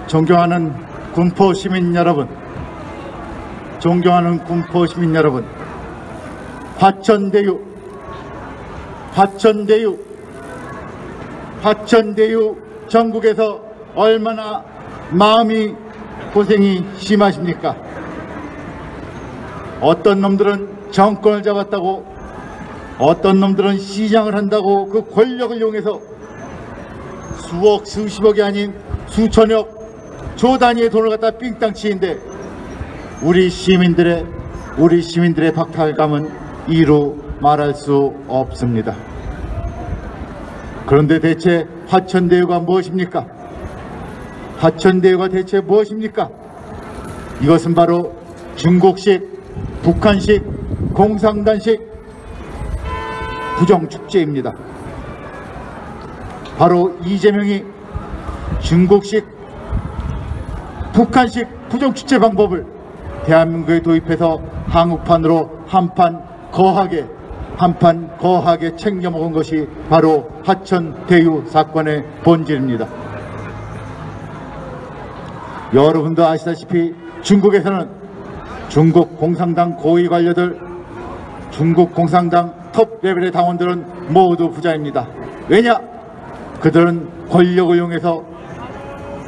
존경하는 군포 시민 여러분, 존경하는 군포 시민 여러분, 화천대유 전국에서 얼마나 마음이 고생이 심하십니까? 어떤 놈들은 정권을 잡았다고, 어떤 놈들은 시장을 한다고 그 권력을 이용해서 수억 수십억이 아닌 수천억 조 단위의 돈을 갖다 삥땅 치는데 우리 시민들의 박탈감은 이루 말할 수 없습니다. 그런데 대체 화천대유가 무엇입니까? 화천대유가 대체 무엇입니까? 이것은 바로 중국식, 북한식, 공산당식 부정축제입니다. 바로 이재명이 중국식, 북한식 부정축제 방법을 대한민국에 도입해서 한국판으로 한판 거하게 챙겨먹은 것이 바로 화천대유 사건의 본질입니다. 여러분도 아시다시피 중국에서는 중국 공산당 고위 관료들, 중국 공산당 톱 레벨의 당원들은 모두 부자입니다. 왜냐? 그들은 권력을 이용해서,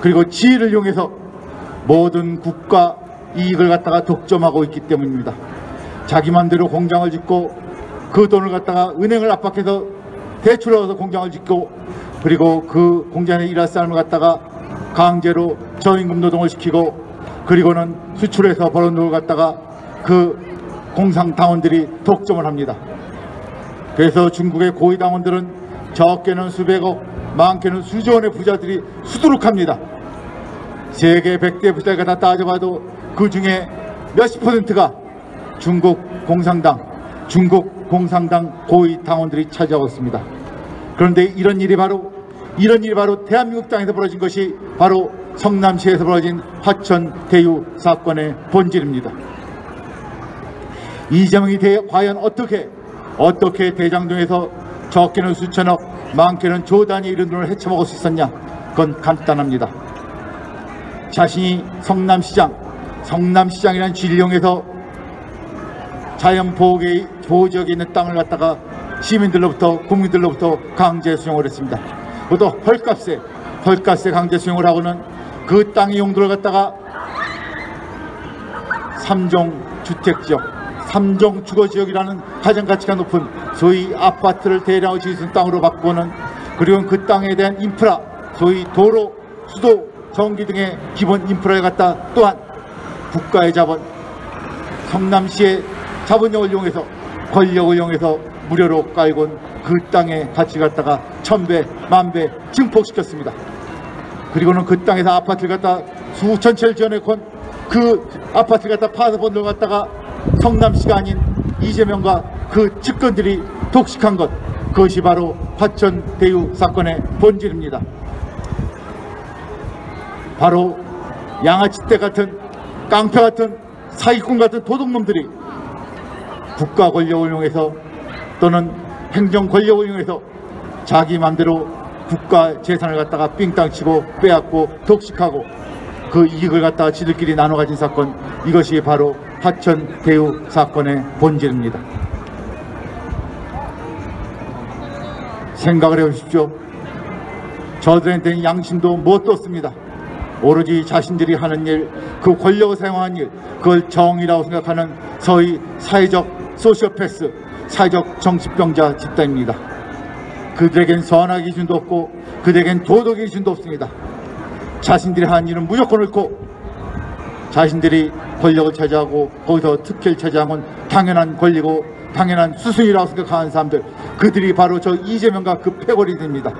그리고 지위를 이용해서 모든 국가 이익을 갖다가 독점하고 있기 때문입니다. 자기 맘대로 공장을 짓고 그 돈을 갖다가 은행을 압박해서 대출을 얻어서 공장을 짓고, 그리고 그 공장에 일할 사람을 갖다가 강제로 저임금 노동을 시키고, 그리고는 수출해서 벌어온 돈을 갖다가 그 공산당원들이 독점을 합니다. 그래서 중국의 고위 당원들은 적게는 수백억, 많게는 수조 원의 부자들이 수두룩합니다. 세계 100대 부자가 다 따져봐도 그 중에 몇십 %가 중국 공산당 고위 당원들이 차지하고 있습니다. 그런데 이런 일이 바로 대한민국 땅에서 벌어진 것이 바로 성남시에서 벌어진 화천대유 사건의 본질입니다. 이재명이 과연 어떻게 대장동에서 적게는 수천억, 많게는 조 단위의 이런 돈을 헤쳐먹을 수 있었냐? 그건 간단합니다. 자신이 성남시장이라는 진령에서 자연보호지역에 있는 땅을 갖다가 시민들로부터, 국민들로부터 강제 수용을 했습니다. 그것도 헐값에 강제 수용을 하고는 그 땅의 용도를 갖다가 3종 주택지역, 3종 주거지역이라는 가장 가치가 높은 소위 아파트를 대량으로 지을 수 있는 땅으로 바꾸는, 그리고 그 땅에 대한 인프라, 소위 도로, 수도, 전기 등의 기본 인프라를 갖다 또한 국가의 자본, 성남시의 자본력을 이용해서, 권력을 이용해서 무료로 깔고 그 땅의 가치를 갖다가 1000배, 10,000배 증폭시켰습니다. 그리고는 그 땅에서 아파트를 갖다 수천 채를 지어내건 그 아파트를 갖다 파서 본 돈을 갖다가 성남시가 아닌 이재명과 그 측근들이 독식한 것, 그것이 바로 화천대유 사건의 본질입니다. 바로 양아치떼 같은, 깡패 같은, 사기꾼 같은 도둑놈들이 국가 권력을 이용해서 또는 행정 권력을 이용해서 자기 맘대로 국가 재산을 갖다가 삥땅 치고 빼앗고 독식하고 그 이익을 갖다가 지들끼리 나눠 가진 사건, 이것이 바로 화천대유 사건의 본질입니다. 생각을 해보십시오. 저들한테는 양심도 못 뒀습니다. 오로지 자신들이 하는 일, 그 권력을 사용하는 일, 그걸 정의라고 생각하는 소위 사회적 소시오패스, 사회적 정치병자 집단입니다. 그들에겐 선악의 기준도 없고 그들에겐 도덕의 기준도 없습니다. 자신들이 하는 일은 무조건 옳고, 자신들이 권력을 차지하고 거기서 특혜를 차지한 건 당연한 권리고 당연한 수순이라고 생각하는 사람들, 그들이 바로 저 이재명과 그 패거리들입니다.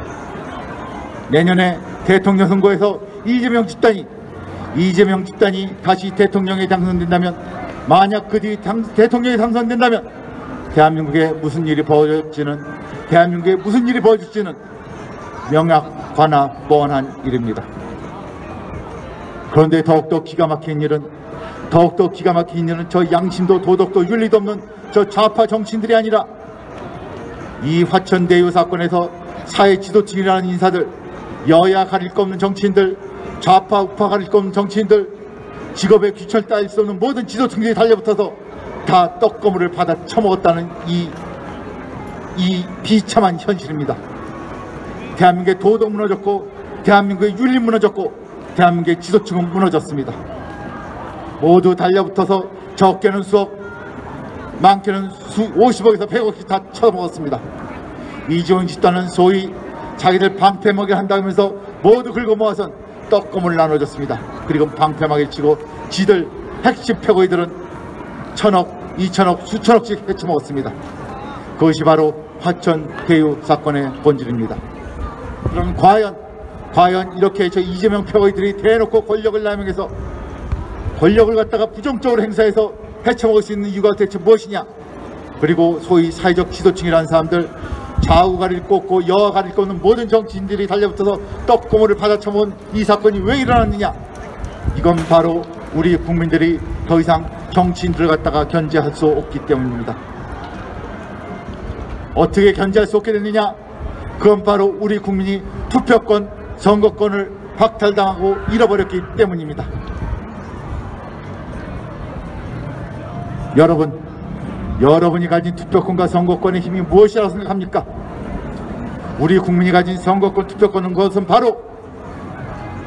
내년에 대통령 선거에서 이재명 집단이 다시 대통령에 당선된다면, 만약 그들이 대통령에 당선된다면 대한민국에 무슨 일이 벌어질지는 명확하나 뻔한 일입니다. 그런데 더욱더 기가 막힌 일은 저 양심도 도덕도 윤리도 없는 저 좌파 정치인들이 아니라 이 화천대유 사건에서 사회 지도층이라는 인사들, 여야 가릴 것 없는 정치인들, 좌파 우파 가릴 것 없는 정치인들, 직업에 귀천을 따질 수 없는 모든 지도층들이 달려붙어서 다 떡고물을 받아 처먹었다는 이 비참한 현실입니다. 대한민국의 도덕 무너졌고, 대한민국의 윤리 무너졌고, 대한민국의 지도층은 무너졌습니다. 모두 달려붙어서 적게는 수억, 많게는 50억에서 100억씩 다 쳐먹었습니다. 이재용 집단은 소위 자기들 방패먹이 한다면서 모두 긁어 모아선 떡고물 나눠줬습니다. 그리고 방패막을 치고 지들 핵심 패거이들은 1000억, 2000억, 수천억씩 헤쳐먹었습니다. 그것이 바로 화천 대유 사건의 본질입니다. 그럼 과연 이렇게 저 이재명 패거이들이 대놓고 권력을 남용해서 권력을 갖다가 부정적으로 행사해서 헤쳐먹을 수 있는 이유가 대체 무엇이냐? 그리고 소위 사회적 지도층이라는 사람들, 좌우 가릴 것 없고 여와 가릴 것 없는 모든 정치인들이 달려붙어서 떡고물을 받아쳐먹은 이 사건이 왜 일어났느냐? 이건 바로 우리 국민들이 더 이상 정치인들을 갖다가 견제할 수 없기 때문입니다. 어떻게 견제할 수 없게 됐느냐? 그건 바로 우리 국민이 투표권, 선거권을 박탈당하고 잃어버렸기 때문입니다. 여러분이 가진 투표권과 선거권의 힘이 무엇이라고 생각합니까? 우리 국민이 가진 선거권, 투표권은 그것은 바로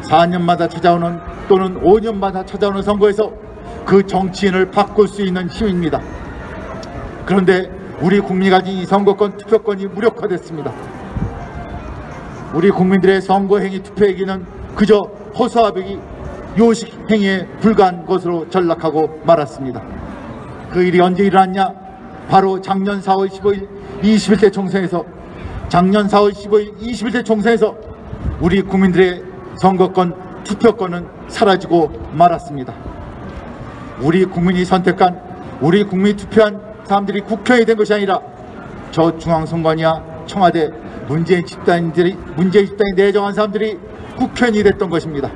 4년마다 찾아오는 또는 5년마다 찾아오는 선거에서 그 정치인을 바꿀 수 있는 힘입니다. 그런데 우리 국민이 가진 이 선거권, 투표권이 무력화됐습니다. 우리 국민들의 선거행위, 투표행위는 그저 허수아비 요식행위에 불과한 것으로 전락하고 말았습니다. 그 일이 언제 일어났냐? 바로 작년 4월 15일 21대 총선에서 우리 국민들의 선거권, 투표권은 사라지고 말았습니다. 우리 국민이 선택한, 우리 국민이 투표한 사람들이 국회의원이 된 것이 아니라 저 중앙선관위와 청와대 문재인 집단이 내정한 사람들이 국회의원이 됐던 것입니다.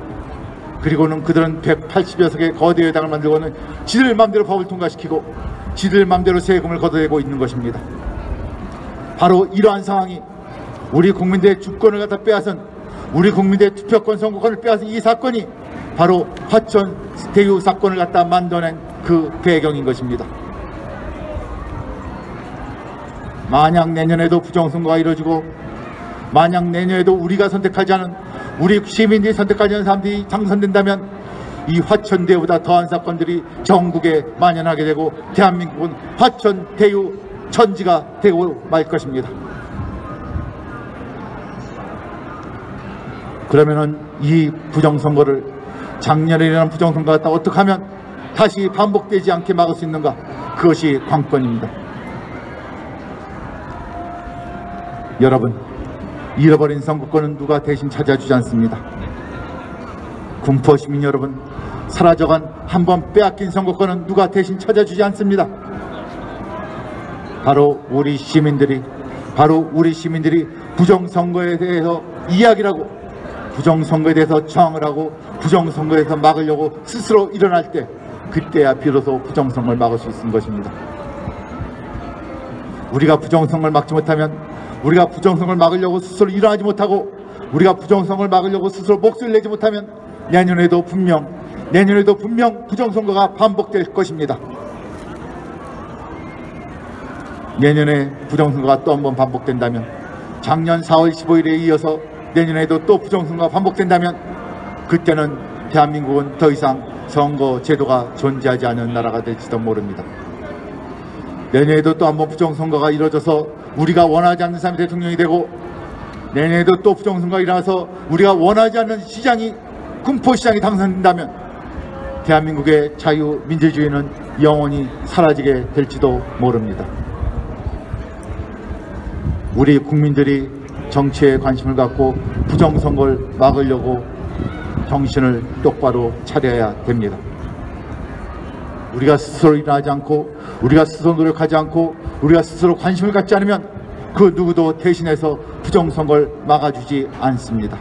그리고는 그들은 180여 석의 거대 여당을 만들고는 지들 맘대로 법을 통과시키고 지들 맘대로 세금을 걷어내고 있는 것입니다. 바로 이러한 상황이 우리 국민들의 주권을 갖다 빼앗은, 우리 국민들의 투표권, 선거권을 빼앗은 이 사건이 바로 화천 대유 사건을 갖다 만들어낸 그 배경인 것입니다. 만약 내년에도 부정선거가 이루어지고, 만약 내년에도 우리가 선택하지 않은, 우리 시민들이 선택하지 않은 사람들이 당선된다면 이 화천대유보다 더한 사건들이 전국에 만연하게 되고 대한민국은 화천대유 천지가 되고 말 것입니다. 그러면은 이 부정선거를, 작년에 일어난 부정선거가 갖다 어떻게 하면 다시 반복되지 않게 막을 수 있는가? 그것이 관건입니다. 여러분, 잃어버린 선거권은 누가 대신 찾아주지 않습니다. 군포시민 여러분, 사라져간, 한번 빼앗긴 선거권은 누가 대신 찾아주지 않습니다. 바로 우리 시민들이 부정선거에 대해서 이야기를 하고, 부정선거에 대해서 저항을 하고, 부정선거에 대해서 막으려고 스스로 일어날 때, 그때야 비로소 부정선거를 막을 수 있는 것입니다. 우리가 부정선거를 막지 못하면, 우리가 부정선거를 막으려고 스스로 일어나지 못하고, 우리가 부정선거를 막으려고 스스로 목소리를 내지 못하면 내년에도 분명 부정선거가 반복될 것입니다. 내년에 부정선거가 또 한 번 반복된다면, 작년 4월 15일에 이어서 내년에도 또 부정선거가 반복된다면, 그때는 대한민국은 더 이상 선거 제도가 존재하지 않는 나라가 될지도 모릅니다. 내년에도 또 한 번 부정선거가 이루어져서 우리가 원하지 않는 사람이 대통령이 되고, 내년에도 또 부정선거가 일어나서 우리가 원하지 않는 시장이, 군포시장이 당선된다면 대한민국의 자유민주주의는 영원히 사라지게 될지도 모릅니다. 우리 국민들이 정치에 관심을 갖고 부정선거를 막으려고 정신을 똑바로 차려야 됩니다. 우리가 스스로 일어나지 않고, 우리가 스스로 노력하지 않고, 우리가 스스로 관심을 갖지 않으면 그 누구도 대신해서 부정선거를 막아주지 않습니다.